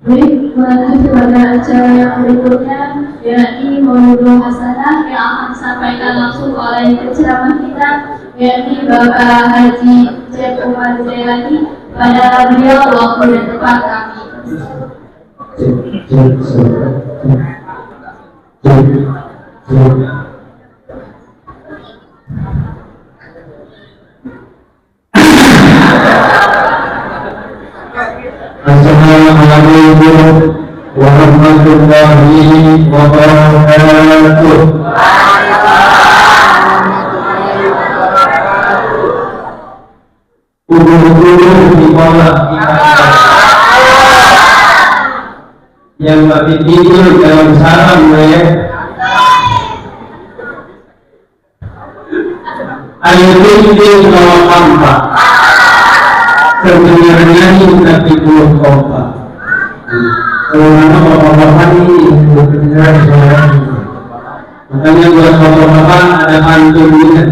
Baik, melanjut kepada acara yang berikutnya, yakni Maulidul Hasanah yang akan disampaikan langsung oleh penceramah kita, yakni Bapak Haji Cep Umar Zailani. Pada beliau waktu dan tempat kami. Assalamualaikum warahmatullahi wabarakatuh. Guru-guru di bawah yang lebih tidur dalam salam ya. Ayo tidur bawa kompak. Sebenarnya kita tidur kompak. Karena bapak-bapak ini benar saya. Makanya buat bapak-bapak ada pantunnya.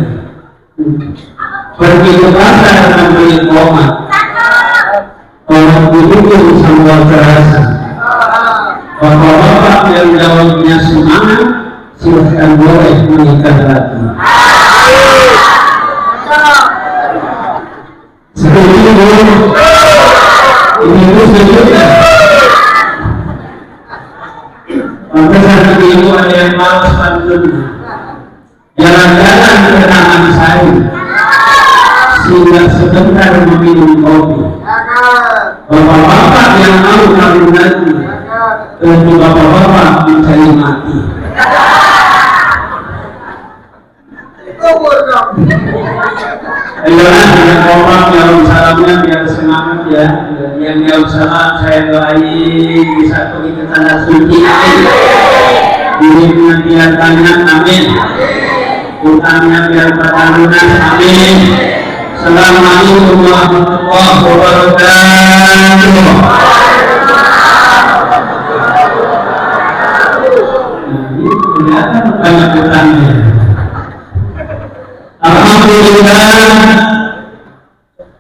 Pergi ke pasar membeli tomat. Tomat itu sambal terasa. Bapak-bapak yang jawabnya semangat, silahkan boleh menikah lagi. Seperti itu, ini sejuta. Pantesan ibu ada yang malas pantunnya. Jalan-jalan ke taman sari, sehingga sebentar meminum kopi. Bapak-bapak yang mau kawin lagi, tentu bapak-bapak mencari mati. Ayolah dengan kompak jawab salamnya biar semangat ya. Yang jawab salam saya doain bisa pergi ke tanah suci. Dirinya biar banyak, amin. Utangnya biar pertarunan, amin. Assalamualaikum warahmatullahi wabarakatuh. Ini kelihatan banyak utangnya.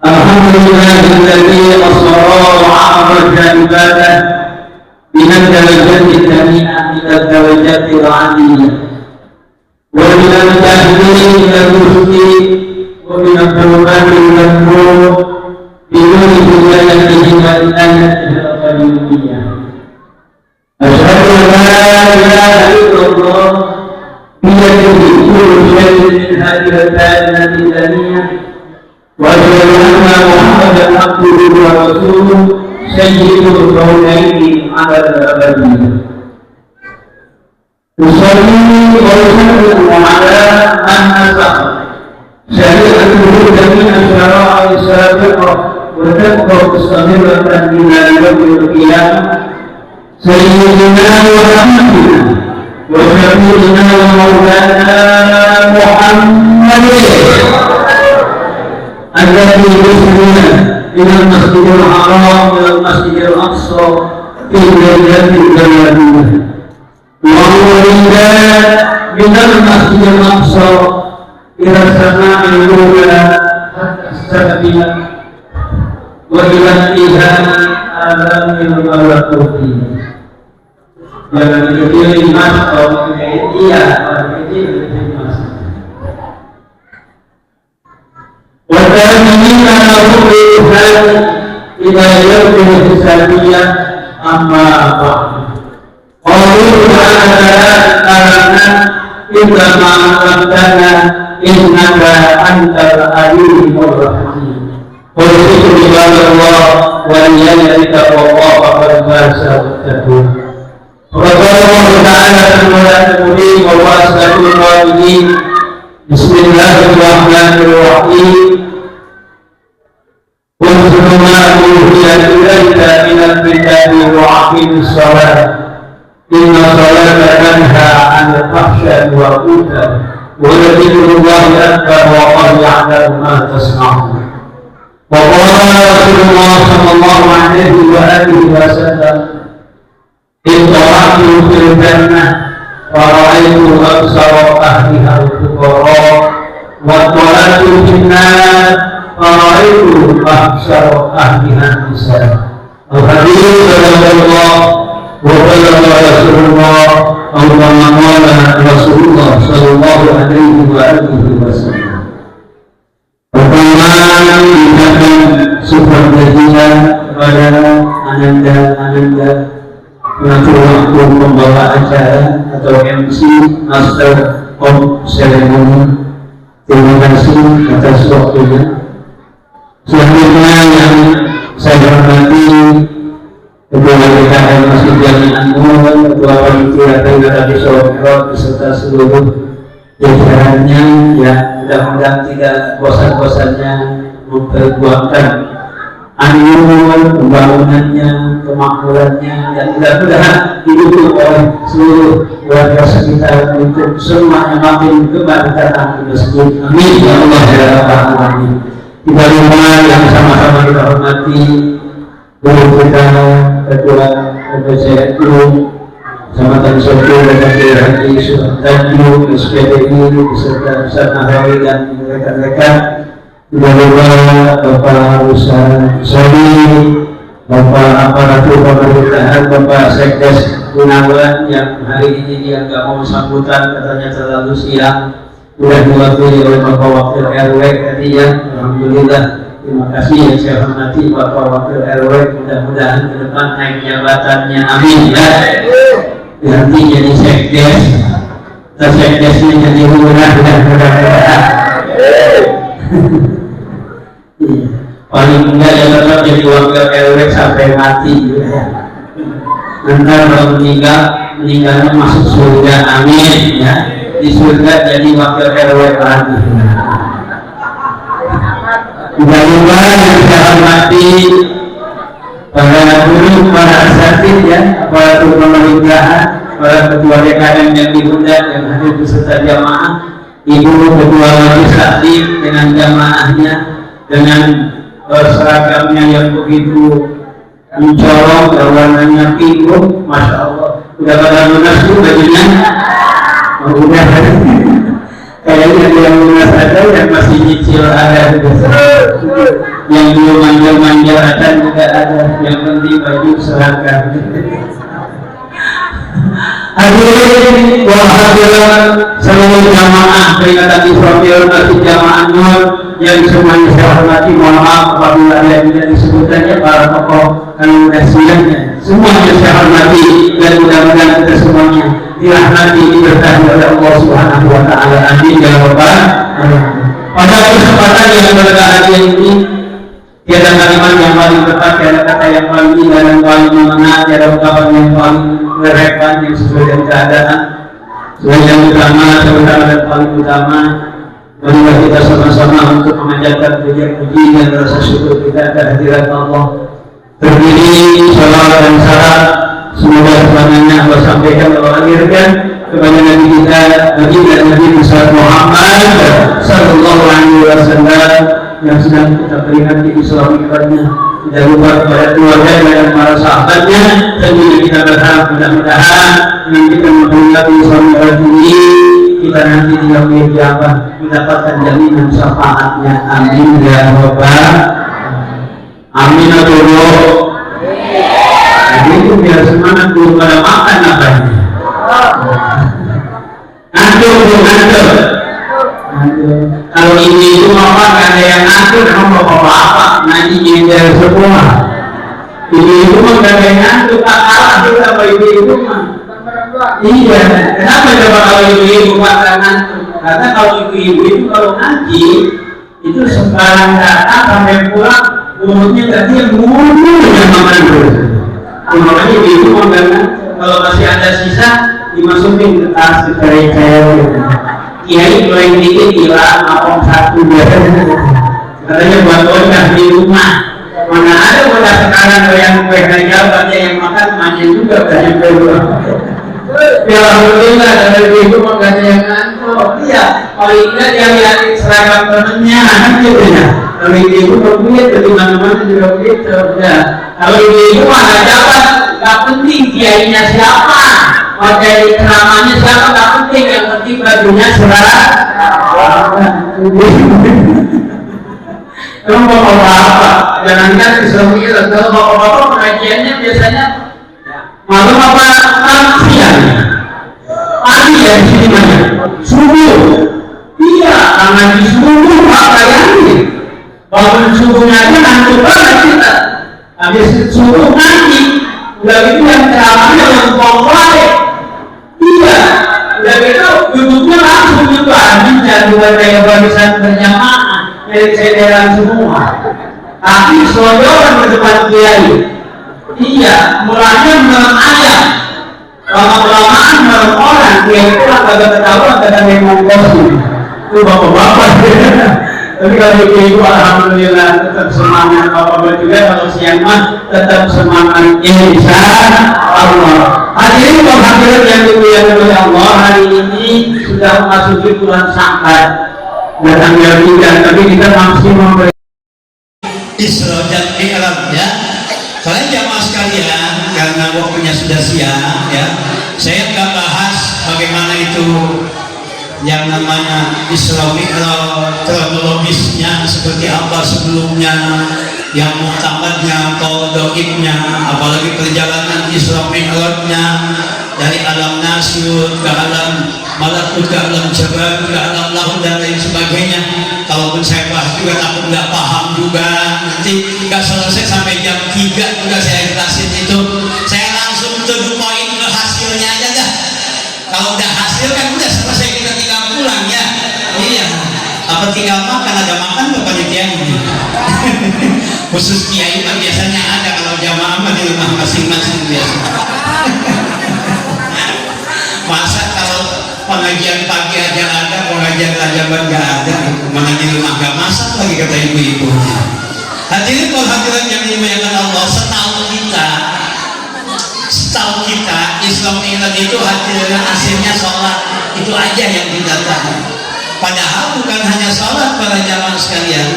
Alhamdulillahilladzi asra wa'araja ibadah minal darajati jami'an minal darajati al-'aliyyah wa minal jahli ilal rusdi wa minal dhulumati ilal nur binuri hidayatihi wa inayatihi al-qayyumiyyah. Asyhadu an la ilaha illallah biyadihi kullu syai'in min hadhihi al-kainati al-daniyah wa asyhadu anna Muhammadan abduhu wa rasuluh sayyidul kaunaini ala al-abadiyyah. Usalli wa usallimu ala man nasakh syari'atuhu jami'a syara'i sabiqah wa tabqa mustamiratan ila yaumil qiyamah sayyidina wa rahmatina wa syafi'ina wa maulana Muhammadin alladhi yusrina ila al-masjidil haram ila al-masjidil aqsa fi lailatul qadr wa huwa min al-masjidil aqsa ila sama'il ula hatta as-sabiyah wa ila intihai alamil malakuti. Jangan dikecilin mas, kalau dikecilin iya, kalau dikecilin mas. Wada'ini lahu bi'ihsan ila yawmin hisabiyah amma ba'du. Qalu ta'ala ta'ala illa ma'amdana innaka antal alimur rahim. Qul ibadallah wa liyadika waqafa al-basa wa-taqwa. Allah Ta'ala al-Mu'min wa wasnatul qa'imin. Bismillahirrahmanirrahim. Wa ma uhiya ilaika minal kitabi wa aqimis shalah. Inna salata tanha 'anil fahsya'i wal munkar. Wa dzikrullahi akbar wallahu ya'lamu ma tasna'un. Wa qala Rasulullah sallallahu alaihi wa alihi wasallam Intalaqtu fil jannah wa ra'aytu aksara ahliha al-fuqara wa talaqtu fin nar wa ra'aytu aksara ahliha an-nisa. Al-hadits Allah wa ballagha Rasulullah aw kama qala Rasulullah sallallahu alaihi wa alihi wasallam. Pertama, mengucapkan syukur kita kepada Ananda pengatur waktu pembawa acara atau MC, Master of Ceremony. Terima kasih atas waktunya. Selanjutnya yang saya hormati Ketua DKM Masjid Jami An-Nur, Ketua Panitia Tayyib Sholat beserta seluruh jajarannya yang mudah-mudahan tidak bosan-bosannya memperjuangkan anur pembangunannya, kemakmurannya, dan mudah-mudahan didukung oleh seluruh warga sekitar untuk semuanya makin gemar datang ke masjid. Amin ya Allah ya Rabbal Alamin. Kita lupa yang sama-sama kita hormati guru kita, Ketua PPCNU, Kecamatan Soto, dan Haji Suhatanju, SPDI, beserta Ustaz Nahrawi dan rekan-rekan. Tidak lupa Bapak Ustaz Soli, Bapak aparatur pemerintahan, Bapak Sekdes Gunawan yang hari ini dia nggak mau sambutan, katanya terlalu siang. Sudah diwakili oleh Bapak Wakil RW tadi ya. Alhamdulillah, terima kasih yang saya hormati Bapak Wakil RW. Mudah-mudahan ke depan naik jabatannya, amin ya. Nanti jadi sekdes, sekdesnya jadi lurah dan mudah-mudahan. Paling enggak ya tetap jadi wakil RW sampai mati ya. Nanti kalau meninggalnya masuk surga, amin ya. Di surga jadi wakil RW lagi. Tidak lupa yang saya hormati para guru, para asatid ya, para pemerintahan, para ketua DKM yang diundang yang hadir beserta jamaah, ibu ketua majelis taklim dengan jamaahnya, dengan seragamnya yang begitu mencolok, warnanya pink, masya Allah. Udah pada lunas tuh bajunya. Udah kayaknya yang lunas ada, yang masih nyicil ada, yang belum manjal-manjal ada juga ada. Yang penting baju seragam. Hadirin wa hadirat seluruh jamaah peringatan Israfil Masjid Jamaah Nur yang semuanya saya hormati. Mohon maaf apabila ada yang tidak disebutkannya, para tokoh kalau sudah siangnya semuanya saya hormati, dan mudah-mudahan kita semuanya dirahmati, diberkahi oleh Allah Subhanahu wa taala. Amin ya rabbal alamin. Pada kesempatan yang berbahagia ini, tiada kalimat yang paling tepat, tiada kata yang paling indah dan paling mengena, tiada ungkapan yang paling merepotkan yang sesuai dengan keadaan. Yang utama, terutama dan paling utama, marilah kita sama-sama untuk memanjatkan puji dan rasa syukur kita kehadirat Allah. Terdiri salawat dan salam semoga selamanya Allah sampaikan, Allah akhirkan kepada Nabi kita, Nabi dan Nabi Muhammad sallallahu alaihi wasallam yang sedang kita peringati Isra Mi'rajnya. Tidak lupa kepada keluarga dan para sahabatnya, dan juga kita berharap mudah-mudahan dengan kita memperingati Isra Mi'raj ini, kita nanti di yaumil qiyamah mendapatkan jaminan syafaatnya. Amin ya rabbal amin. Jadi itu biar semangat belum pada makan apa ini. Ngantuk. Kalau ini itu apa nggak ada yang ngantuk, kamu apa nanti nyender semua. Ini itu mah nggak ada yang ngantuk, tak kalah kita sama ibu mah. Iya, kenapa coba kalau ibu pada ngantuk? Karena kalau ibu itu kalau ngaji itu sembarang datang sampai pulang umurnya tadi yang yang makan terus. Makanya ibu mah nggak ngantuk. Kalau masih ada sisa dimasukin ke tas, ke kayak Kiai goreng dikit hilang, apong satu biasanya. Katanya buat bocah di rumah. Mana ada bocah sekarang yang kue kerja banyak yang makan, banyak juga banyak kue. Ya alhamdulillah dari itu makanya yang ngantuk. Iya, kalau tidak dia lihat seragam temennya, gitu ya. Kalau ibu begitu, dari mana-mana juga begitu. Ya, kalau ibu mana jabat, nggak penting kiainya siapa. Materi ceramahnya siapa tak penting, yang penting bajunya seragam. Kamu bapak apa? Jangankan Isra Mi'raj, kalau bapak-bapak pengajiannya biasanya malam apa siang? Pagi ya di sini banyak. Subuh. Iya, karena di subuh pakaiannya. Bangun subuhnya aja ngantuk banget kita. Habis subuh nanti, udah gitu yang ceramahnya lempong balik. Iya, udah gitu duduknya langsung juga. Bisa juga kayak barisan berjamaah, dari sederan semua. Tapi sodoran di depan kiai. Iya, mulanya malam ayam. Lama-lamaan malam orang, kiai itu agak ketahuan kata memang gosip. Itu bapak-bapak. Tapi kalau ibu alhamdulillah tetap semangat, bapak-bapak juga kalau siang mah tetap semangat. Insya Allah. Hadirin dan hadirat yang dimuliakan oleh Allah, hari ini sudah memasuki bulan Syawal. Dan tanggal 3, tapi kita masih memberi Isra dan Mi'raj ya. Kalian jamaah sekalian, karena waktunya sudah siang ya, saya akan bahas bagaimana itu yang namanya Isra Mi'raj, kronologisnya seperti apa sebelumnya, yang muktamadnya, qadoibnya, apalagi perjalanan Isra Mi'rajnya dari alam nasyur ke alam malakut, ke alam jabar, ke alam lahud dan lain sebagainya. Kalaupun saya bahas juga takut nggak paham juga, nanti nggak selesai sampai jam 3 juga saya jelasin itu. Saya langsung to the point ke hasilnya aja dah. Kalau udah hasil kan udah selesai, kita tinggal pulang ya. Iya, apa tinggal makan, ada makan tuh panitia ini. Khusus kiai mah biasanya ada, kalau jamaah mah di rumah masing-masing biasa. Masa kalau pengajian pagi aja ada, pengajian rajaban nggak ada, mana di rumah nggak masak lagi kata ibu-ibu. Hadirin kalau hadirat yang dimuliakan Allah, setahu kita Isra Mi'raj itu hadirin aslinya sholat, itu aja yang kita tahu. Padahal bukan hanya sholat para jamaah sekalian.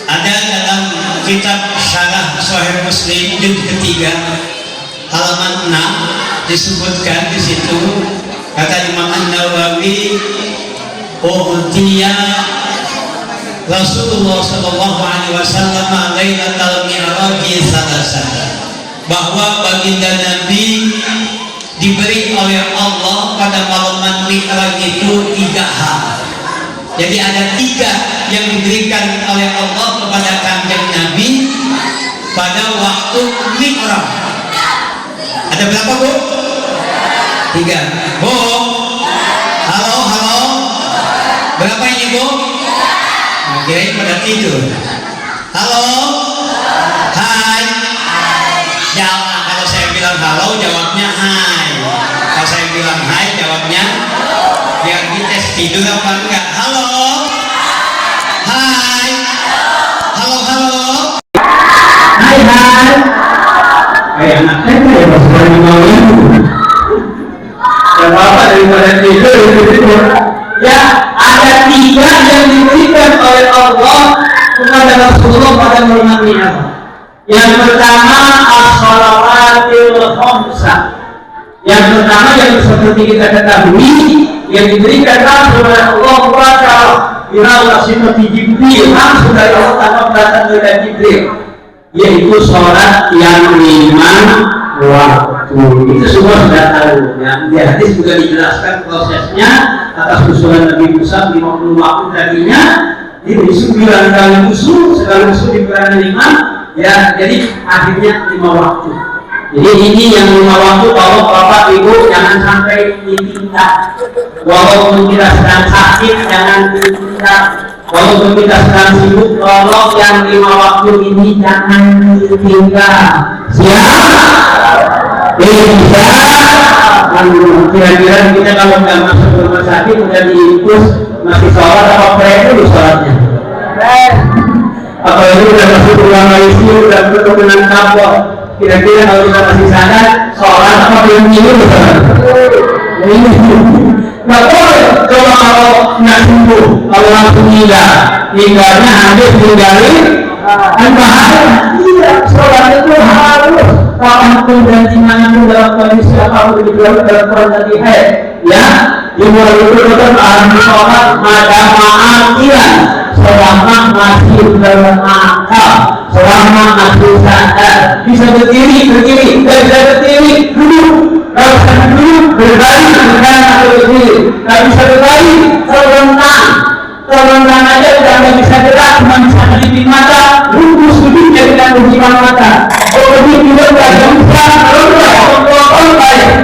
Ada dalam kitab Syarah Sahih Muslim juz ketiga halaman 6 disebutkan di situ, kata Imam An-Nawawi, "Utiya Rasulullah sallallahu alaihi wasallam lailatul mi'raj salasan." Bahwa baginda Nabi diberi oleh Allah pada malam Mi'raj itu 3 hal. Jadi ada 3 yang diberikan oleh Allah kepada kanjeng Nabi pada waktu Mi'raj. Ada berapa, Bu? 3. Bu? Halo, halo. Berapa ini, Bu? Nah, kirain pada tidur. Halo? Hai. Jawab. Kalau saya bilang halo, jawabnya hai. Kalau saya bilang hai, jawabnya biar dites tidur apa enggak. Halo? Hai. Halo, halo. hai. Kayak anak saya ya pas lagi mau itu. Apa daripada tidur. Ya, ada 3 yang diberikan oleh Allah kepada Rasulullah pada malam Mi'raj. Yang pertama as-shalawatil khamsah. Yang pertama yang seperti kita ketahui yang diberikan langsung oleh Allah kepada Sifati Jibril, langsung dari Allah tanpa datang dari Jibril, yaitu sholat yang 5 waktu. Itu semua sudah tahu ya. Di hadis juga dijelaskan prosesnya atas usulan Nabi Musa 50 waktu tadinya ini 9 kali usul, sekali usul dikurangi 5 ya, jadi akhirnya 5 waktu. Jadi ini yang 5 waktu, kalau bapak ibu jangan sampai ditinggal. Walaupun kita sedang sakit jangan ditinggal. Walaupun kita sedang sibuk, tolong yang 5 waktu ini jangan ditinggal. Siap? Bisa? Kira-kira kita kalau nggak masuk rumah sakit udah diinfus masih sholat apa dulu sholatnya? Apalagi udah masuk ruang ICU udah berkenan kabel. Kira-kira kalau kita masih sadar sholat apa belum tidur sholat? Nggak boleh. Coba kalau nggak sembuh, kalau langsung tinggalnya habis tinggalin kan bahaya. Iya, sholat itu harus kapanpun dan dimanapun dalam kondisi apapun dibilang dalam kondisi ya dimulai itu tetap harus sholat madama akhiran selama masih berakal, selama masih sadar. Bisa berdiri, dan bisa berdiri berbalik bukan atau berdiri, nggak bisa berbalik, terlentang aja udah nggak bisa gerak, cuma bisa kelipin mata, lumpuh sudutnya dengan kuncikan mata. Begitu juga nggak bisa kontrol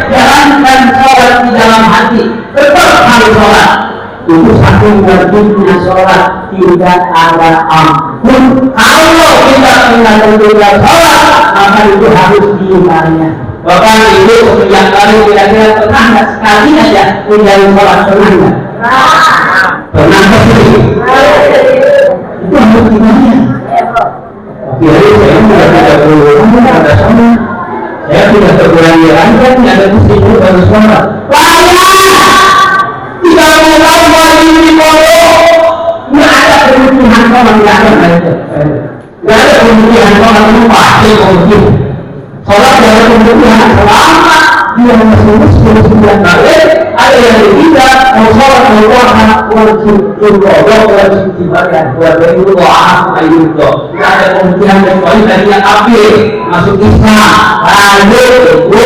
jalankan sholat di dalam hati, tetap harus sholat. Itu satu wajibnya sholat, tidak ada ampun. Kalau kita tinggal sholat, maka itu harus diulangi. Bapak Ibu setiap kali kira-kira pernah nggak sekali aja tinggal sholat, pernah nggak? Pernah pasti. Itu harus diulangi. Jadi saya tidak perlu ada sama. Saya tidak tergulangi lagi, tidak ada mesti itu harus sholat. Tidak mau wajib di pondok, nggak ada kebutuhan sholat, nggak ada kebutuhan sholat itu pasti wajib. Sholat dari kebutuhan selama dia masih 9 balik, ada yang tidak mau sholat merupakan wajib Allah, wajib dibayar. Wajib itu doa itu tidak ada kebutuhan kecuali tadinya kafir masuk Islam, lalu itu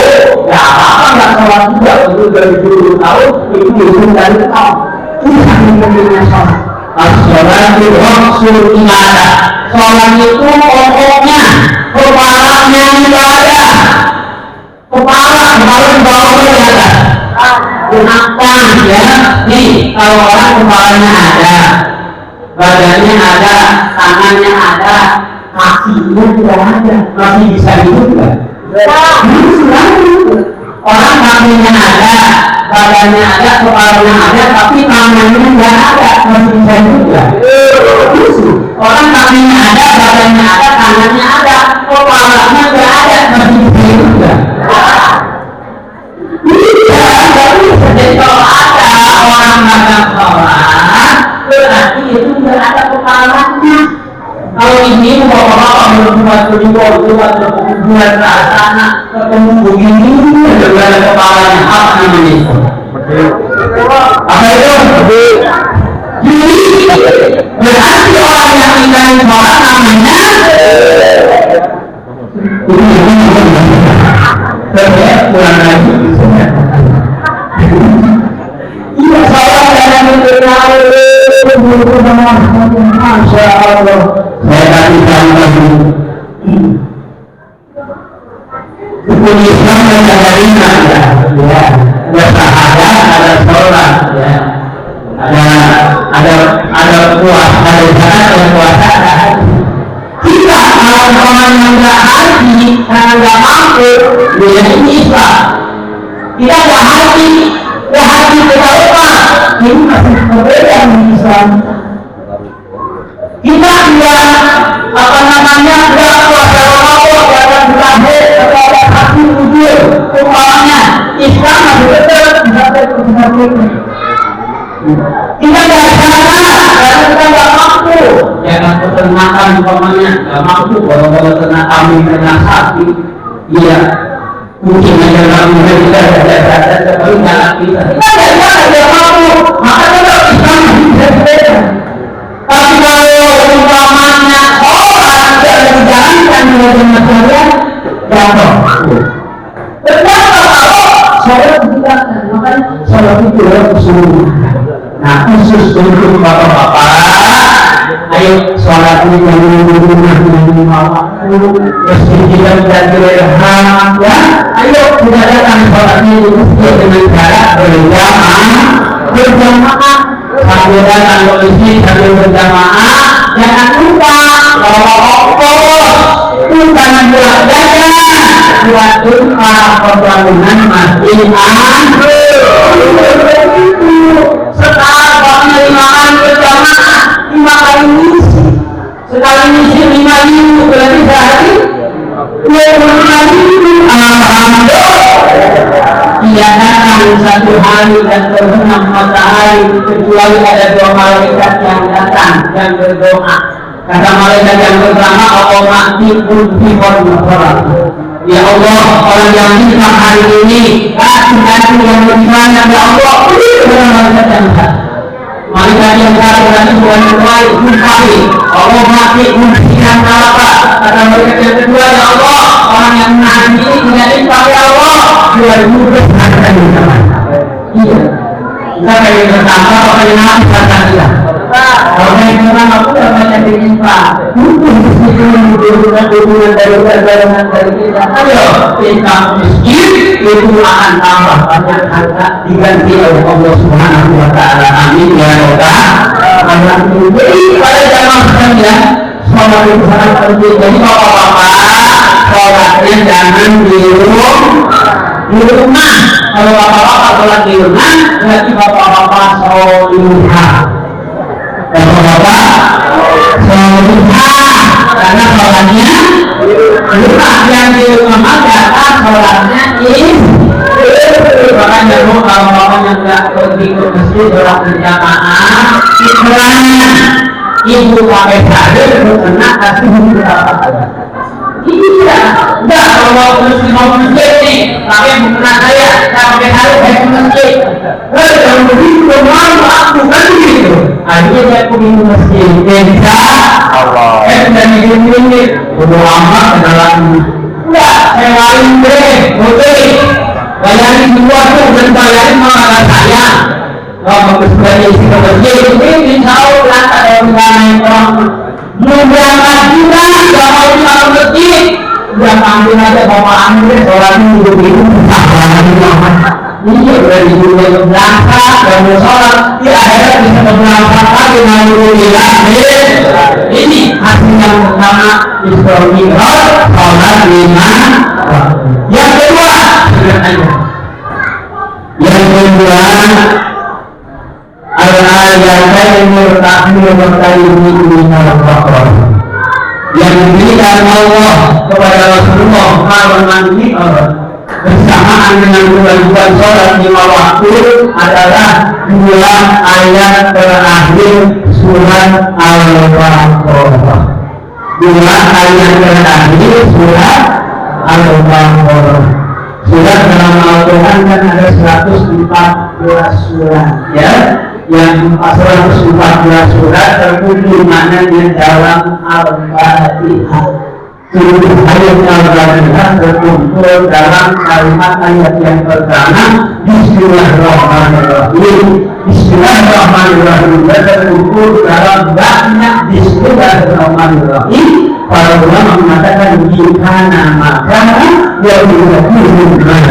ya apa nggak sholat juga itu dari 20 tahun itu belum dari tahun itu sangat pentingnya sholat. Sholat itu maksud ibadah. Sholat itu pokoknya kepalanya ibadah. Kepala di bawah di atas. Kenapa ya? Nih kalau orang kepalanya ada, badannya ada, tangannya ada, kakinya tidak ada, masih bisa hidup nggak? Orang kakinya ada, badannya ada, kepalanya ada, tapi tangannya tidak ada, masih bisa hidup nggak? Orang kakinya ada, badannya ada, tangannya ada, kepalanya tidak ada, masih bisa hidup nggak? Jadi kalau ada orang nggak sholat, berarti itu tidak ada kepalanya. Kalau ini bapak-bapak berbuat berhubungan ke sana, ketemu begini, tidak ada kepalanya. Apa namanya itu? Apa itu? Jadi berarti orang yang tinggal sholat namanya kurang lagi. Iya, sholat dalam mendengar Masya Allah. Saya tadi tahu hukum Islam ada lima ya, ada syahadat, ada sholat, ya, ada puasa, ada zakat, ada puasa, ada haji. Kita orang yang nggak haji karena nggak mampu, dia ini Islam. Kita nggak haji kita lupa, ini masih berbeda dengan Islam. Kita tidak tidak puasa Ramadan, tidak bulan haid, atau ada haji ujur, umpamanya Islam masih tetap kita tidak sana karena kita tidak mampu. Jangan peternakan umpamanya tidak mampu, kalau ternak kambing, ternak sapi, iya. Mungkin aja kamu kita ada sekali jalan kita tidak mampu, maka kita Islam bisa berbeda. Tapi kalau umpamanya orang tidak dijalankan dengan masyarakat jatuh. Kenapa kalau sholat ditinggalkan? Makanya sholat itu adalah keseluruhan. Nah khusus untuk bapak-bapak, ayo sholat ini jangan lima waktu, mesti kita direham, ya. Ayo kita datang sholatnya itu sesuai dengan cara berjamaah. Sambil datang ke masjid sambil berjamaah, jangan lupa bahwa Allah bukan buat dada, buat doa pembangunan masjid. Sekarang limaan berjamaah 5 kali misi, sekali misi 5.000 berarti sehari 25.000. Alhamdulillah. Ia datang satu hari dan terbenam matahari kecuali ada 2 malaikat yang datang yang berdoa. Kata malaikat yang pertama, Allah mati pun bihon sholat. Ya Allah, orang yang bintang hari ini kasih yang beriman ya Allah, beri kepada malaikat yang satu. Malaikat yang satu nanti bukan mulai kembali. Allah mati pun bihon sholat. Kata malaikat yang kedua, ya Allah, orang yang menahan ini tidak dipakai Allah 2000 besar dan Iya. Kita kayak pertama pakai nama kata kita. Kalau yang orang aku namanya bikin Pak. Bukan itu hubungan dari kita. Ayo kita miskin itu akan tambah banyak harta diganti oleh Allah Subhanahu Wa Taala. Amin ya Allah. Jadi pada zaman sekalian, sholat itu sangat penting. Jadi bapak-bapak sholatnya jangan di rumah. Kalau bapak-bapak sholat di rumah, berarti bapak-bapak sholihah. Bapak-bapak sholihah, karena sholatnya rumah, yang di rumah kata sholatnya makanya kalau bapaknya nggak pergi ke masjid sholat berjamaah, ikhlanan ibu pakai sarung berkena kasih berapa. Iya, enggak kalau mau masjid nih, pakai mukena saya pakai sarung saya ke masjid. Kalau begitu mau aku kan gitu. Akhirnya saya pergi ke masjid. Insya Allah. Dan ini udah lama dalam. Enggak, saya lain deh, oke. Bayarin dua tuh dan bayarin malah saya. Kalau bersedia isi ke masjid ini insya Allah ada yang orang. Berangkat juga, gak mau ke masjid. Udah panggil aja bapak Andre, sholat hidup itu susah banget banget. Iya, udah dijual ke belakang, gak mau sholat. Ya akhirnya bisa ke belakang lagi, alhamdulillah. Ini hasil yang pertama, Isra-Mi'raj, sholat 5. Yang kedua, al-ayatain murtahil berkaitan dengan al-Baqarah yang diberikan Allah kepada Rasulullah kalau bersamaan dengan bulan-bulan sholat 5 waktu adalah 2 ayat terakhir surat Al-Baqarah. 2 ayat terakhir surat Al-Baqarah. Surat dalam Al-Quran kan ada 114 surat, ya. Yang 114 surat terkumpul maknanya dalam Al-Fatihah. Seluruh ayat Al-Fatihah terkumpul dalam kalimat ayat yang pertama, Bismillahirrahmanirrahim. Bismillahirrahmanirrahim terkumpul dalam banyak Bismillahirrahmanirrahim. Para ulama mengatakan jika maka yang dilakukan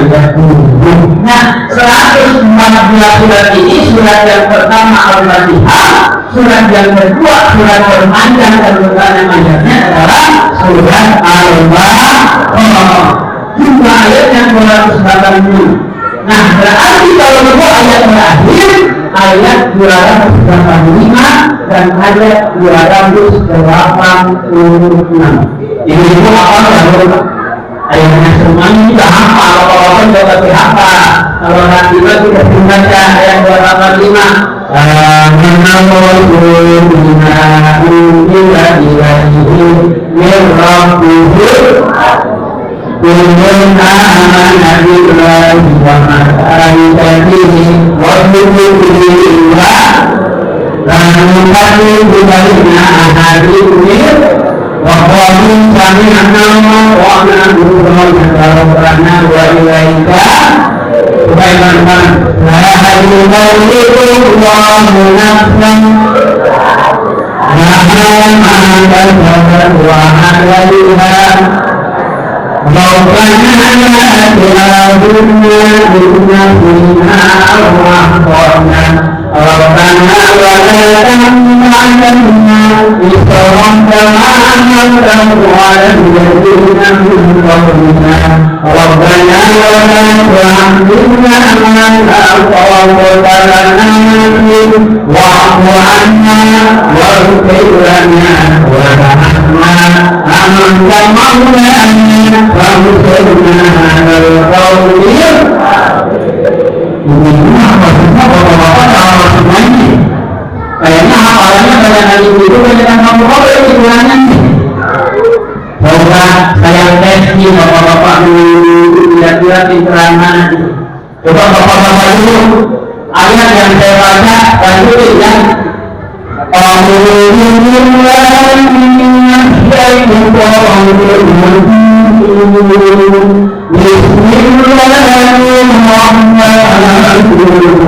nah 114 surat ini, surat yang pertama Al-Fatihah, surat yang kedua surat terpanjang dan berbanyak ayatnya adalah surat Al-Baqarah, jumlah ayatnya 280. Nah berarti kalau kedua ayat terakhir ayat 285 dan ayat 286. Ini apa ya? Ayatnya semuanya kita hafal, kalau orang juga pasti hafal. Kalau nanti kita baca ayat 285. Waqalu sami'na wa ata'na rabbana wa ilaika subhanallahi la yukallifu Allahu nafsan laha ma kasabat wa 'alayha rabbana la tu'akhidhna in nasina aw akhtana rabbana wa la tahmilna isran kama hamaltahu 'ala alladhina min qablina rabbana wa la tu'akhidhna ma la taqata lana bihi wa'fu 'anna waghfir lana warhamna anta maulana fansurna 'alal qawmil ini apa semua bapak-bapak kalau semuanya kayaknya hafalannya banyak kali itu banyak kamu boleh hitungannya nih. Coba saya tes nih bapak-bapak dulu kira-kira pinteran mana nih. Coba bapak-bapak dulu ayat yang saya baca lanjutin ya. Bismillahirrahmanirrahim.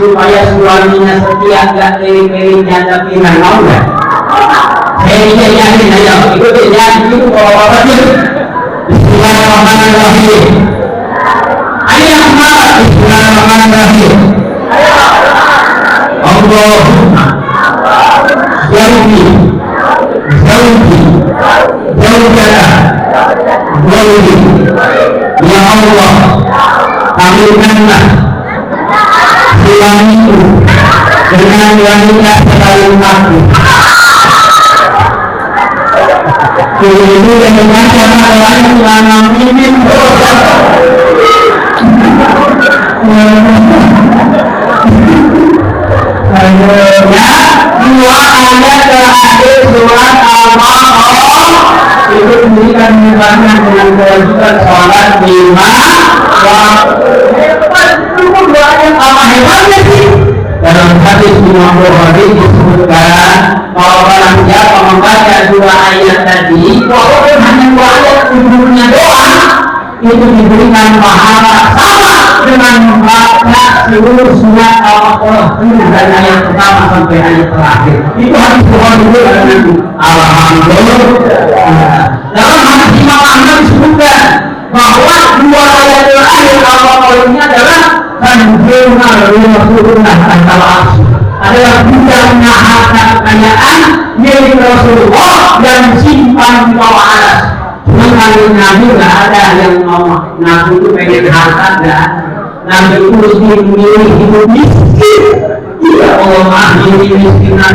supaya suaminya setia gak pilih-pilih janda pilihan, mau gak? Saya yakin aja, ikutin ya, itu bawa-bawa aja. Bismillahirrahmanirrahim. Ayo yang semangat, Bismillahirrahmanirrahim. Allahumma Zawji Zawjana Zawji. Ya Allah, kawinkanlah suamiku dengan wanita selain aku. Itu yang dimana orang selama ini ya, dua ayat terakhir surat Al-Baqarah itu diberikan dengan kewajiban sholat 5 waktu. Dua ayat apa hebatnya sih? Dalam hadis Imam Bukhari disebutkan bahwa barang siapa membaca dua ayat tadi, walaupun hanya dua ayat ujungnya doa, itu diberikan pahala sama dengan membaca seluruh surat Al-Baqarah dari ayat pertama sampai ayat terakhir. Itu hadis Bukhari dengan alhamdulillah. Dalam hadis Imam Ahmad disebutkan bahwa dua ayat terakhir Al-Baqarah ini adalah sanjungan Rasulullah SAW, adalah bidangnya harta kekayaan milik Rasulullah dan simpan di bawah alas. Nabi nggak ada yang mau Nabi itu pengen harta, nggak. Nabi itu mesti memilih hidup miskin. Ya Allah, hidup miskinan,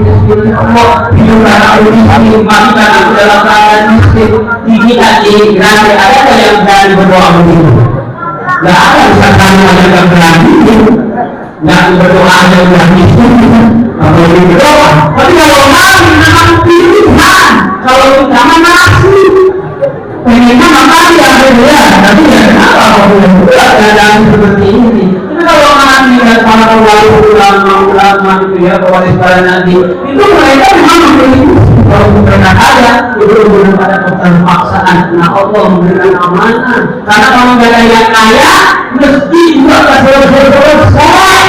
miskin Allah, hidup dalam miskin, mati dalam keadaan miskin. Tidak nanti ada yang berani berdoa begitu. Nggak ada misalkan ada yang berani, nggak berdoa ada yang berani kalau berdoa. Tapi kalau Nabi memang pilihan, kalau kita nasi pengennya makan ya beda, tapi ya kenapa kalau keadaan seperti ini? Tapi kalau Nabi dan para ulama itu ya pewaris para nabi itu mereka memang memiliki kalau mereka ada itu belum ada keterpaksaan. Nah Allah memberikan amanah karena kalau nggak ada yang kaya mesti juga selesai.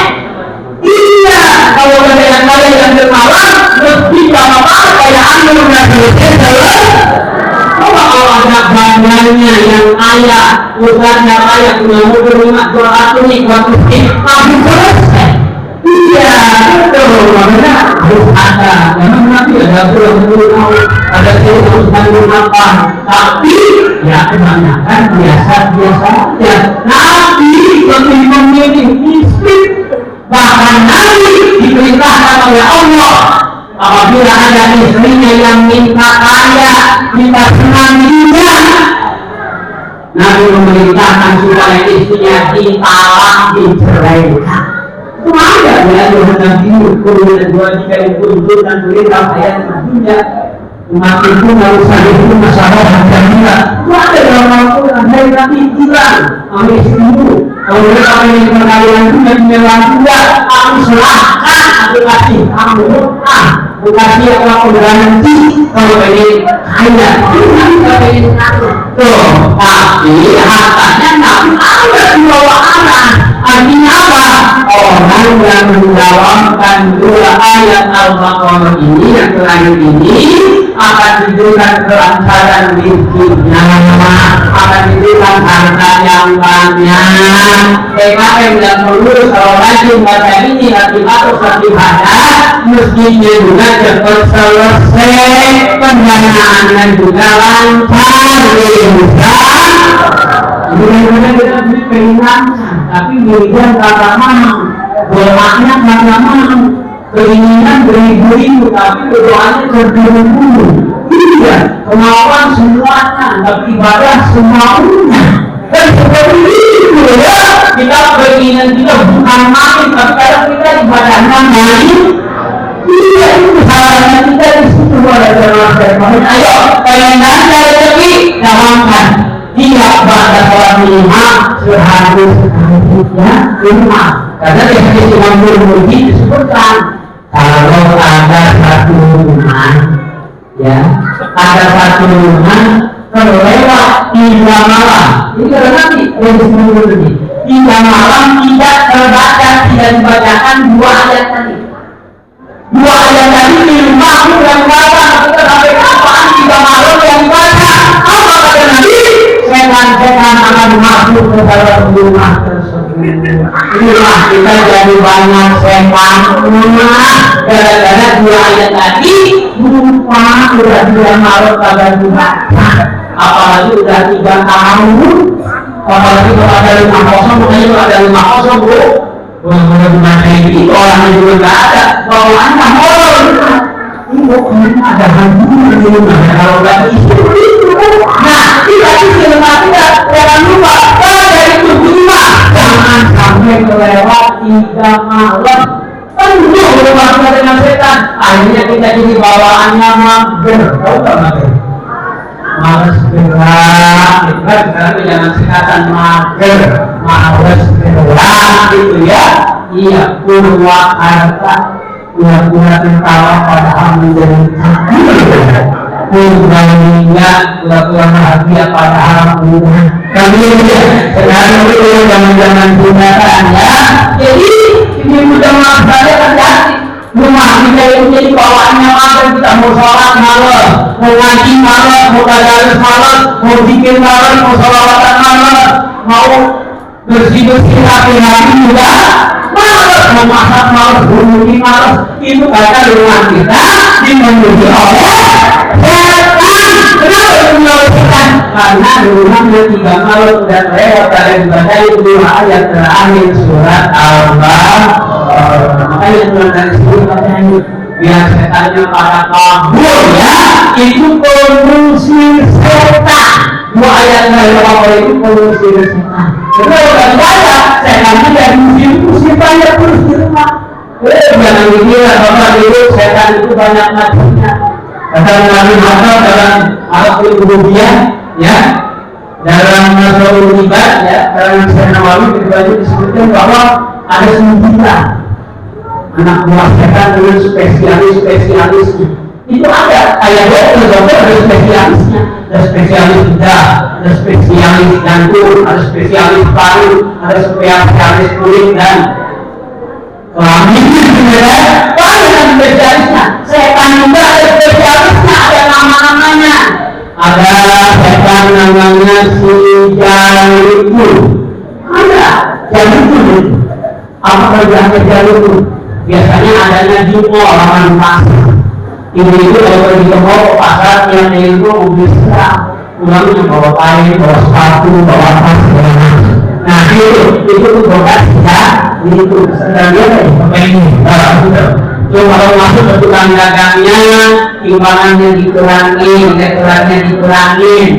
Iya, kalau nggak ada yang kaya yang dermawan mesti apa kayak anu nggak selesai. Kalau ada banyaknya yang kaya, usahanya kaya, punya mobil rumah 200 nih, 200 nih, langsung selesai. Iya, betul. Makanya harus ada. Memang nanti ada pulang ada harus tanggung apa. Tapi ya kebanyakan biasa-biasa aja. Nabi lebih memilih miskin. Bahkan Nabi diperintahkan oleh Allah. Apabila ada istrinya yang minta kaya, minta senang dunia, Nabi memerintahkan supaya istrinya ditalak, diceraikan. Itu ada ya, Nabi kemudian dua jika ditunjukkan perintah saya dunia, umat itu nggak usah itu masalah harga murah. Itu ada dalam Al-Quran. Dari Nabi bilang, kami istrimu, kalau mereka ingin perkahwinan itu mewah juga, aku serahkan, aku kasih kamu bukan siapa penggaranti kalau pengen kaya, bukan pengen kaya. Tuh, tapi hartanya nggak ada di bawah arah. Artinya apa? Orang yang menjalankan dua ayat Al-Baqarah ini yang terakhir ini akan diberikan kelancaran rezekinya, akan diberikan harta yang banyak. TKM dan lulus kalau rajin baca ini nanti atau ibadah mestinya juga cepat selesai, pendanaannya juga lancar, mudah-mudahan kita pengen lancar, tapi mudah kata mau, doanya kata mau, keinginan beribu-ribu, tapi doanya terburu-buru. Iya, kemauan semuanya, tapi ibadah semuanya. Dan seperti itu ya, kita keinginan kita bukan main, tapi kadang kita ibadahnya main. Iya, itu kesalahan kita di situ. Ayo, pengen aja rezeki, gampang. Tidak pada sholat lima sehari ya lima, karena di hadis Imam Tirmidzi disebutkan kalau ada satu rumah ya, ada satu rumah terlewat 3 malam, ini kalau nanti ini 3 malam tidak terbaca, tidak dibacakan 2 ayat tadi. 2 ayat tadi di rumah yang baca, kita sampai kapan 3 malam yang baca? Apa kata Nabi? Setan-setan akan masuk ke dalam rumah tersebut. Rumah kita jadi banyak setan rumah gara-gara 2 ayat tadi lupa, udah 2 malam kagak dibaca, apalagi udah 3 tahun, apalagi kalau ada 5-0, makanya kalau ada 5-0 bu, benar-benar dibaca ini orangnya juga nggak ada, bawaannya molor. Ini pokoknya ada hantunya di rumah kalau nggak isi itu. Nah, kita isi rumah kita, jangan lupa pada itu rumah jangan sampai kelewat 3 malam penuh rumah kita dengan setan. Akhirnya kita jadi bawaannya mager, tahu nggak mager? Males gerak, kan sekarang jangan sekatan mager, males gerak gitu ya. Iya, Purwakarta pura-pura tertawa padahal menderita, pura-pura pura-pura bahagia padahal mudah. Kami ya sekarang itu zaman-zaman tindakan ya. Jadi ini mudah maaf saja terjadi. Rumah kita yang menjadi bawaannya malam, kita mau sholat malam, mau ngaji malam, mau tadarus malam, mau zikir malam, mau sholawatan malam, mau bersih-bersih rapi-rapi juga malas, memasak malas, bermudi malas. Itu kata rumah kita dimenuhi oleh setan. Kenapa dimenuhi setan? Karena rumahnya 3 malam sudah lewat dari dibaca 2 ayat terakhir surat Al-Baqarah. Makanya Tuhan dari sini katanya biar setannya pada kabur ya. Itu pengusir setan. 2 ayat dari Al-Baqarah itu pengusir setan. Kalau nggak baca, setannya dari musir banyak terus di rumah. Jangan dikira bapak dulu setan itu banyak matinya. Kata Nabi Muhammad dalam Al-Qur'an ya, dalam Nasrul Ibad ya, dalam Sahih Nawawi ketika disebutkan bahwa ada 9 anak buah setan dengan spesialisnya. Itu ada kayak dokter ada spesialisnya, ada spesialis bedah, ada spesialis jantung, ada spesialis paru, ada spesialis kulit dan kelamin. Banyak spesialisnya. Setan juga ada spesialisnya, ada nama-namanya. Ada setan namanya si Jalukul. Ada Jalukul. Apa kerjanya Jalukul? Biasanya adanya di orang pasar. Ibu-ibu kalau pergi ke mall pasar yang itu mobil serang, ulangnya bawa kain, bawa sepatu, bawa tas, nah itu berobat ya, itu sedang dia pakai ini, so kalau masuk ke tukang dagangnya, timbangannya dikurangin, lekerannya dikurangin,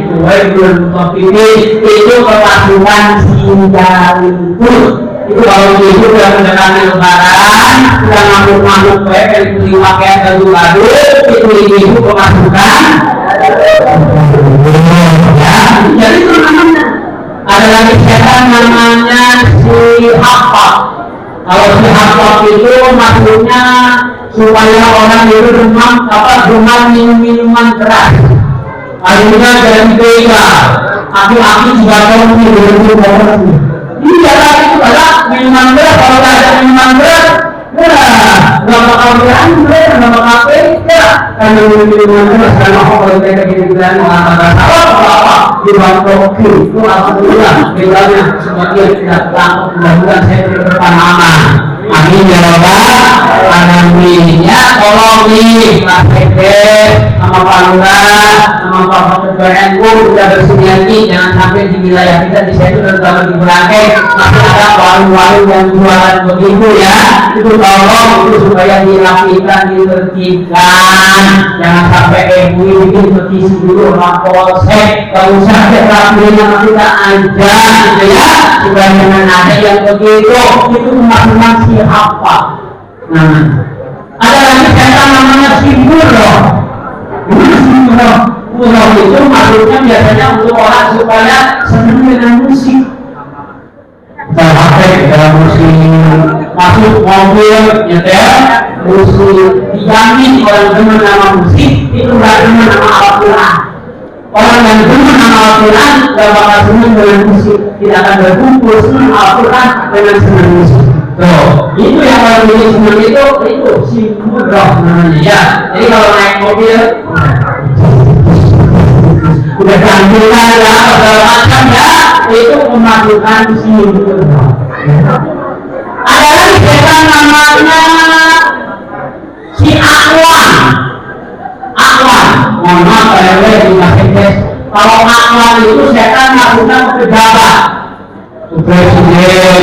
belum kopi itu kepasukan Sinjalukul. Itu kalau ibu sudah mendekati lebaran, sudah ngamuk-ngamuk kayak beli pakaian baju-baju, itu ibu kemasukan. Ya, jadi itu namanya. Ada lagi setan namanya si Hafaf. Kalau si Hafaf itu masuknya supaya orang itu demam minum-minuman keras. Akhirnya jadi beda. Aki-aki juga tahu minum-minuman. Ini jalan itu adalah minuman berat. Kalau tidak ada minuman berat, nggak bakal berani, nggak bakal beda. Karena minuman berat, karena kalau kita gini-gini mengatakan apa di bangkok itu alhamdulillah bedanya sebagian tidak takut, mudah-mudahan saya di depan aman. Amin ya rabbal alamin. Ya tolong nih Mas Eke sama Pak Lurah sama Pak Ketua NU sudah bersinergi, jangan sampai di wilayah kita di situ terutama di Boracay masih ada warung-warung yang jualan begitu ya. Itu tolong itu supaya dirapikan, ditertibkan, jangan sampai MUI bikin petisi dulu sama Polsek, gak usah rapiin sama kita aja gitu ya, supaya jangan ada yang begitu. Itu teman-teman siapa namanya? Ada lagi setan namanya Simuro. Simuro itu makhluknya biasanya untuk orang supaya senang dengan musik. Sampai dalam musik masuk mobil nyetel musik, dijamin orang demen nama musik itu nggak demen nama Al-Quran. Orang yang demen nama Al-Quran gak bakal senang dengan musik, tidak akan berkumpul senang Al-Quran dengan senang musik. Tuh, itu yang orang ini senang itu Simurroh namanya ya. Jadi kalau naik mobil udah gantikan ya, segala macam ya, itu memadukan Simurroh. Ada lagi setan namanya si Akwan. Mohon maaf kalau di bahasa Inggris. Kalau Akwan itu setan melakukan pejabat, presiden,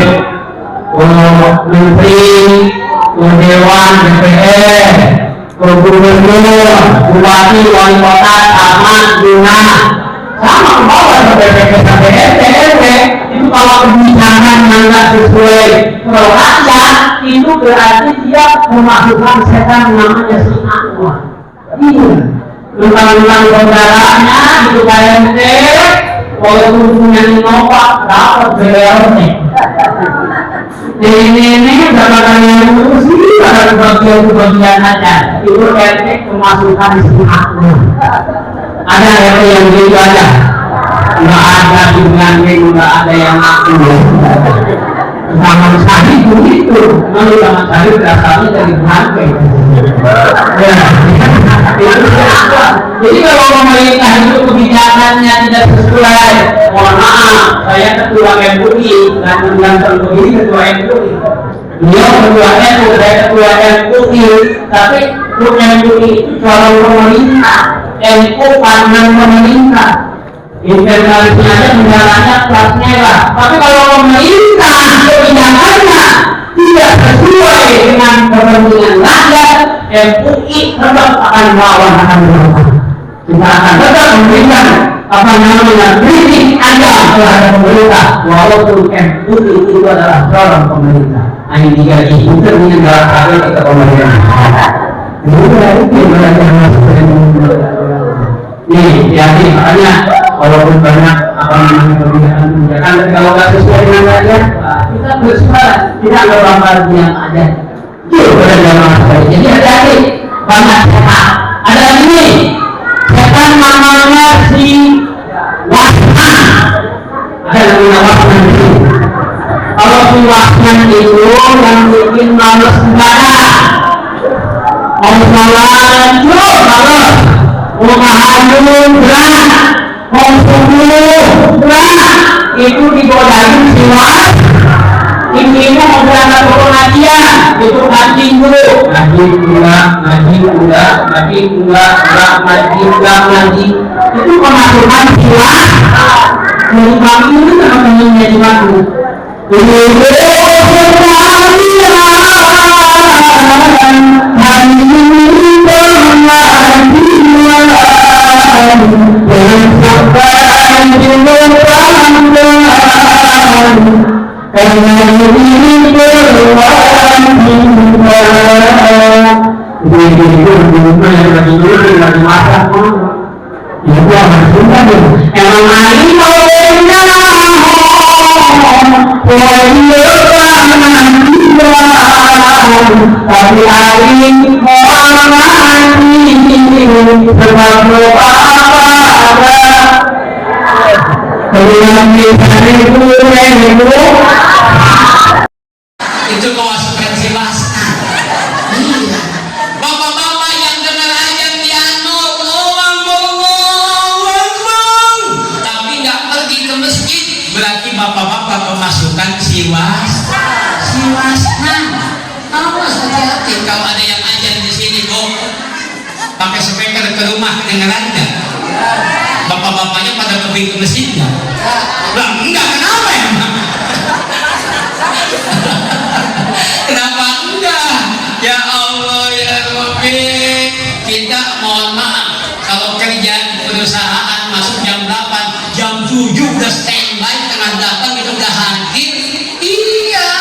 menteri, dewan, DPR, gubernur, bupati, wali kota, camat, lurah, sama bawah sampai PPK sampai RT RW. Itu kalau kebijakan yang nggak sesuai pro rakyat, itu berarti dia memasukkan setan namanya si Akwan. Iya, tentang saudaranya itu KMT, walaupun punya Innova dapat BLT. Ini dapat yang sih pada bagian aja. Itu RT kemasukan si Akwan. Ada RT yang gitu aja. Nggak ada dengan nggak ada yang aku. Zaman sekali begitu, lalu zaman sekali berasalnya dari bangkai. Jadi kalau pemerintah itu kebijakannya tidak sesuai, mohon maaf, saya ketua MUI dan mengganteng begini ketua MUI. Beliau ketua NU, saya ketua MUI, tapi MUI itu calon pemerintah, NU pandangan pemerintah. Internalisnya aja negaranya kelas merah. Tapi kalau pemerintah kebijakannya tidak sesuai dengan kepentingan rakyat, MUI tetap akan melawan, akan berlawan. Kita akan tetap memberikan kritik aja terhadap pemerintah, walaupun MUI itu adalah calon pemerintah. Hanya tiga isu dengan dalam hal kita pemerintah. Nih, hati makanya walaupun banyak kebijakan, tapi kalau nggak sesuai dengan rakyat, kita bersuara tidak ada bangkar yang ada. Itu pada zaman sekali. Jadi hati-hati, banyak setan. Ada lagi nih, setan namanya si Wasman. Ada namanya Wasman di sini. Kalau si Wasman itu yang bikin males ibadah, mau sholat, males. Mau tahajud berat, mau subuh berat, itu digodain siwas. Ini mau berangkat ke pengajian, itu ngaji dulu, ngaji. Itu pemasukan siwas. Dari kami itu teman-temannya di mana? tapi aing orang mati sebab lupa apa kemudian kita itu itu konsekuensi wasna. Iya. Bapak-bapak yang dengar aja piano, ngomong, tapi nggak pergi ke masjid, berarti bapak-bapak memasukkan si wasna. Awas hati-hati kalau ada yang ajan di sini, Bu. Pakai speaker ke rumah kedengeran nggak? Bapak-bapaknya pada pergi ke masjid nggak? Lah enggak, kenapa ya? Kenapa enggak? Ya Allah ya Rabbi, kita mohon maaf kalau kerja perusahaan masuk jam 8, jam 7 udah standby, tengah datang itu udah hadir. Iya,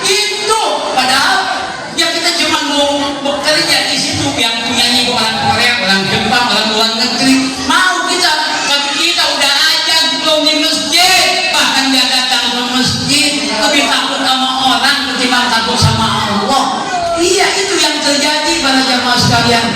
itu padahal ya kita cuma mau bekerja di situ, yang punyanya orang Korea, orang Jepang, orang luar negeri. Mau kita, tapi kita udah aja belum di masjid, bahkan nggak datang ke masjid, lebih takut sama orang ketimbang takut sama Allah. Iya, itu yang terjadi para jamaah sekalian.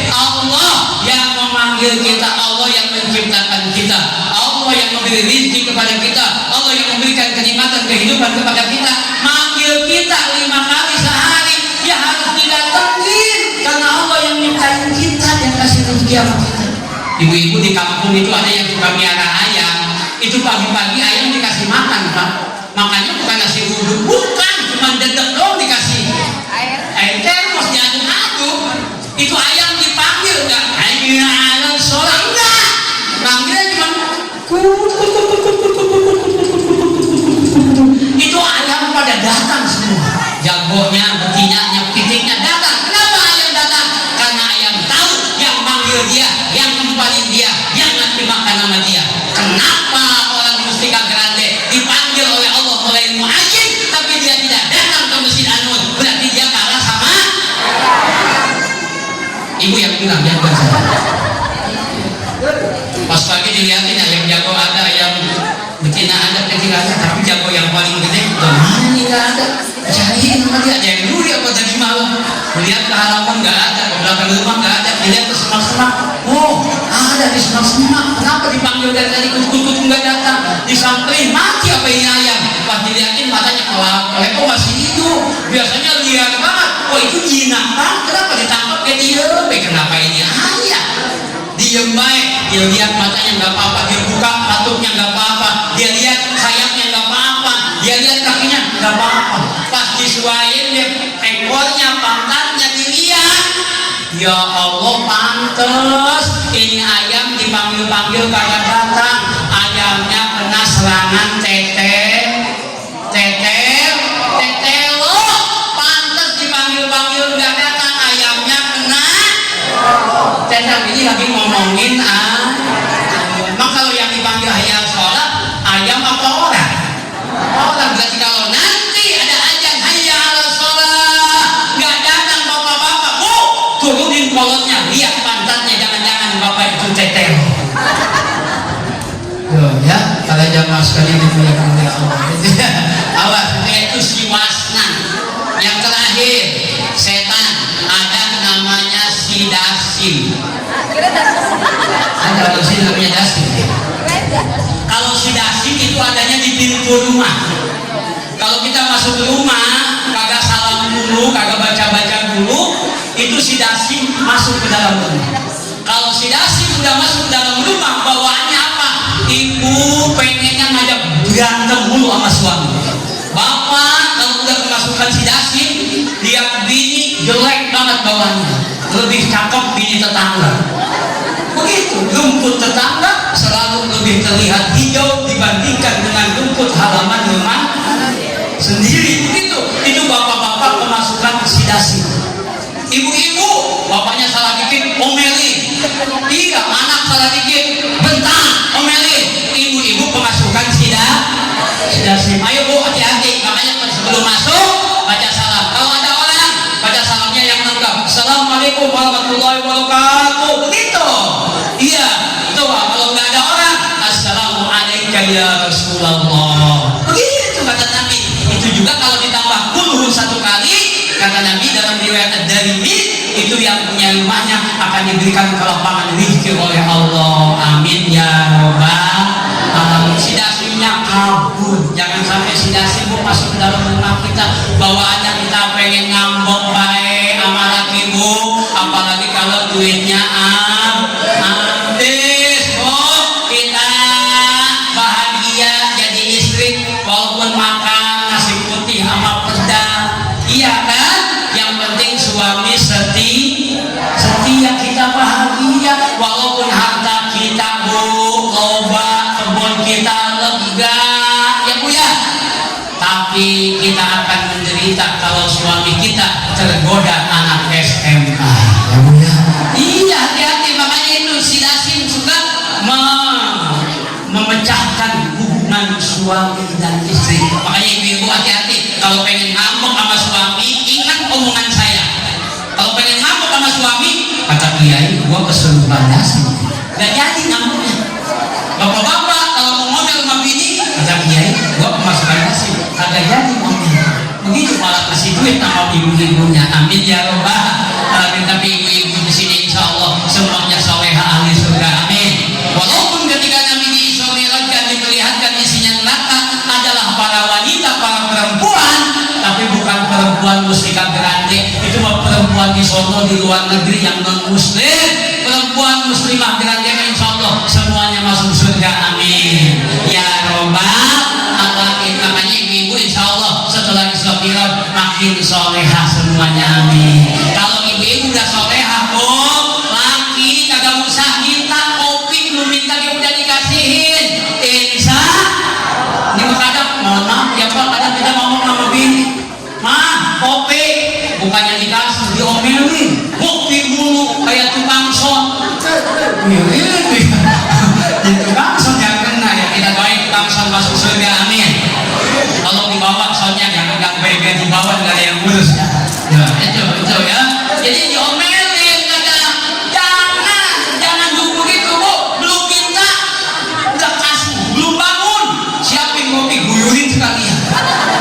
Allah yang memanggil kita, Allah yang menciptakan kita, Allah yang memberi rezeki kepada kita, Allah yang memberikan kenikmatan kehidupan kepada kita, manggil kita 5 kali sehari, ya harus didatengin karena Allah yang nyiptain kita, yang kasih rezeki sama kita. Ibu-ibu di kampung itu ada yang suka miara ayam, itu pagi-pagi ayam dikasih makan, Pak. Makanya bukan nasi uduk, bukan, cuma dedek doang dikasih air termos diaduk-aduk. Itu ayam dipanggil enggak? Ayam sholat enggak? Panggilnya cuma itu ayam pada datang semua. Jagonya, betinanya, pitiknya datang. Kenapa ayam datang? Karena ayam tahu yang manggil dia, yang ngempalin dia, yang ngasih makan sama dia. Kenapa orang di Mustika Grande dipanggil oleh Allah mulai muajib, tapi dia tidak datang ke Masjid An-Nur? Berarti dia kalah sama ibu yang bilang, ya bukan saya. Pas pagi dilihatin ayam jago ada, ayam betina ada, kecil ada, tapi jago yang paling gede mana nih nggak ada. Cariin sama dia, yang dulu dia pada tadi malam melihat ke halaman nggak ada, ke belakang rumah nggak ada, dilihat ke semak-semak, oh ada di semak-semak. Kenapa dipanggil dari tadi kut-kut nggak datang? Disamperin, mati apa ini ayam? Pas dilihatin matanya kelap, kok masih hidup? Biasanya liar banget. Oh itu jinak banget, kenapa ditangkap kayak diem? Kenapa ini ayam? Diem baik, dia lihat matanya nggak apa-apa, dia buka patungnya nggak apa-apa, dia lihat sayapnya nggak apa-apa, dia lihat kakinya nggak apa-apa. Pas disuain dia ekornya, pantatnya dilihat, ya Allah pantes ini ayam dipanggil-panggil kagak datang. Ayamnya kena serangan tetelo, pantes dipanggil-panggil nggak datang. Ayamnya kena tetel. Ini lagi ngomongin emang kalau yang dipanggil ayam sholat, ayam apa orang? Orang. Berarti kalau nanti ada ajan hayya ala sholat nggak datang bapak-bapak, Bu, turunin kolotnya, lihat pantatnya, jangan-jangan bapak itu tetel. Ya, kalau jamaah sekalian dimuliakan oleh Allah. Awas, itu si wasna. Yang terakhir, setan, ada namanya si dasim. Ada kalau sini namanya dasim. Kalau si dasim itu adanya di pintu rumah. Kalau kita masuk ke rumah, kagak salam dulu, kagak baca-baca dulu, itu si dasim masuk ke dalam rumah. Kalau si dasim udah masuk ke dalam rumah, bawaannya apa? Ibu pengennya ngajak berantem dulu sama suami. Bapak kalau udah kemasukan si dasim, lihat bini jelek banget bawaannya, lebih cakep bini tetangga. Begitu, rumput tetangga selalu lebih terlihat hijau dibandingkan dengan rumput halaman rumah sendiri. Begitu, itu bapak-bapak kemasukan si dasim. Ibu-ibu, bapaknya salah dikit, omelin. Iya, anak salah dikit, bentar, omelin. Ibu-ibu pemasukan si dasim. Ayo Bu, hati-hati. Makanya sebelum masuk, baca salam. Kalau ada orang, baca salamnya yang lengkap. Assalamualaikum warahmatullahi wabarakatuh. Begitu. Iya, itu kalau nggak ada orang, Assalamualaikum ya Rasulullah. Begitu kata Nabi. Itu juga kalau ditambah kulhu 1 kali, kata punya rumahnya akan diberikan kelapangan rezeki oleh Allah. Amin ya robbal alamin. Si dasinya kabur, jangan sampai si dasi bu masuk ke dalam rumah kita. Bawaannya kita pengen ngambek baik sama laki bu, apalagi kalau duitnya habis bu. Kita bahagia jadi istri walaupun makan nasi putih sama pedang, iya kan? Yang penting suami setia, kita bahagia walaupun harta kita bu loba, kebun kita lega ya bu ya, tapi kita akan menderita kalau suami kita tergoda anak SMK ya bu ya. Iya, hati-hati. Makanya itu si Dasim juga memecahkan hubungan suami dan istri. Makanya ibu-ibu hati-hati kalau pengen ngambek sama suami, ingat omongan saya. Kalau pengen ngambek sama suami, kata kiai, gua keseluruhan Dasim gak jadi ngambeknya. Bapak-bapak kalau mau ngomel sama bini, kata kiai, gua pemasukan Dasim kagak jadi ngomel. Begitu malah kasih duit sama ibu-ibunya. Amin ya robbal alamin. Tapi ibu-ibu di sini insya Allah semuanya soleha ahli surga. Amin. Walaupun ketika Nabi diisyaratkan diperlihatkan isinya neraka adalah para wanita, para perempuan, tapi bukan perempuan muslimah grande. Itu perempuan di sono di luar negeri yang non muslim. Perempuan muslimah grande insya Allah semuanya masuk surga. Amin ya robbal alamin. Makanya ibu-ibu insya Allah setelah istighfar makin soleha semuanya. Amin. Kalau ibu-ibu udah soleha bu, laki kagak usah minta kopi, lu minta dia udah dikasihin. Insya ini kadang mohon maaf ya pak, kadang kita ngomong sama bini, mah kopi, bukannya dikasih diomelin, kopi mulu kayak tukang son. Jadi tukang son yang kena ya, kita doain tukang son masuk surga. Amin. Kalau dibawa sonnya jangan pegang, dibawa nggak ada yang ngurus ya. Ya itu ya. Jadi diomelin kadang, jangan dulu begitu bu, belum minta udah kasih, belum bangun siapin kopi, guyurin sekalian.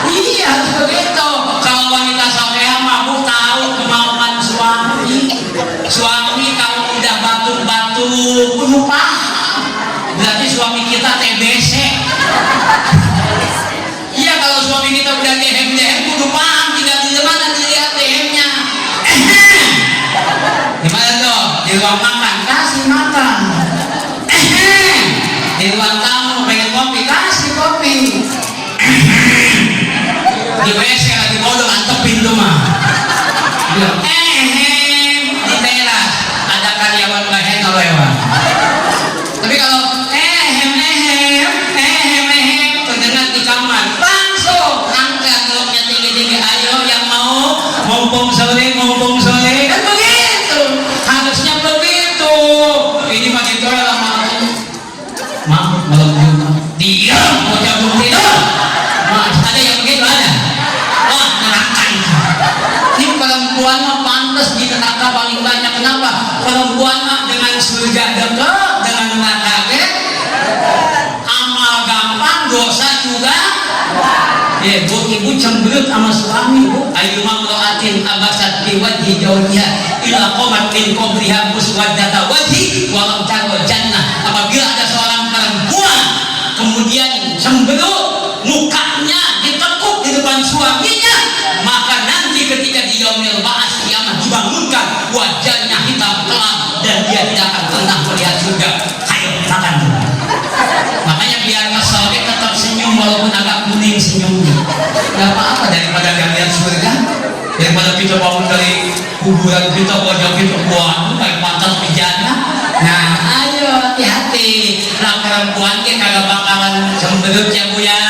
Iya seperti itu. Kalau wanita soleha mabuk tahu kemauan suami. Suami kalau udah batuk-batuk lupa, berarti suami kita TBC. Iya, kalau suami kita udah dehem-dehem kudu paham, tinggal di mana dilihat dehemnya. Gimana tuh? Di ruang makan kasih makan. Di ruang tamu pengen kopi kasih kopi. Di WC lagi bodoh antepin tuh mah. Di teras ada karyawan lain lewat. Tapi kalau terdengar di kamar, langsung angkat telurnya tinggi-tinggi. Ayo yang mau mumpung sore kan begitu, harusnya begitu. Ini makin doa lama malam Jumat diam bocah tidur. Ada yang begitu ada. Wah neraka itu. Ini perempuan mah pantas di neraka paling banyak. Kenapa? Perempuan mah dengan surga dekat, dengan neraka amal gampang, dosa juga. Bu, ibu cemberut sama suami bu. Ayyuma mra'atin abasat bi wajhi zawjiha ila qamat min qabriha muswaddata wajhi wa lam tarwa jannah. Apabila ada seorang perempuan kemudian cemberut, mukanya ditekuk di depan suaminya, maka nanti ketika di yaumil ba'ats kiamat dibangunkan wajahnya hitam kelam dan dia tidak akan pernah melihat surga. Ayo makan. Makanya biar kesal tetap senyum walaupun agak kuning senyumnya. Gak apa-apa daripada gak lihat surga, daripada kita bangun dari kuburan kita wajah kita buang kayak pantas pijana. Nah ayo hati-hati lah, perempuan kita kagak bakalan cemberut ya bu ya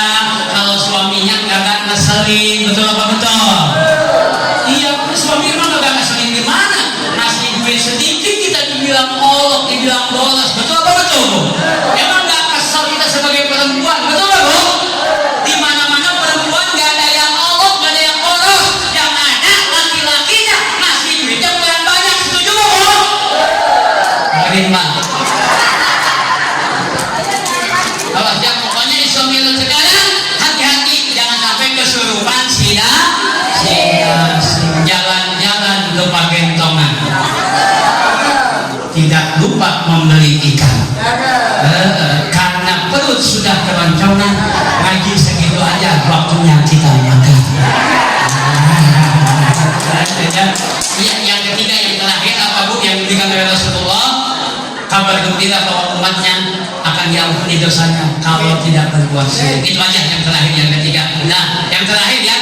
kalau suaminya kagak ngeselin. Betul apa betul? Iya, suami emang kagak ngeselin gimana? Ngasih duit sedikit kita dibilang olok, dibilang bolos. Betul apa betul bu? Emang gak kesel kita sebagai perempuan? Betul apa bu? Di mana-mana perempuan gak ada yang olok, gak ada yang bolos. Yang ada laki-lakinya ngasih duitnya yang banyak. Setuju bu? Keren banget. Awas ya, pokoknya di suami lu sekarang hati-hati jangan sampai kesurupan si membeli ikan. Karena perut sudah keroncongan, ngaji segitu aja waktunya kita makan. Yang ketiga, yang terakhir apa Bu yang diberikan oleh Rasulullah? Kabar gembira bahwa umatnya akan diampuni dosanya kalau tidak berbuat syirik. Itu aja yang terakhir, yang ketiga. Nah, yang terakhir ya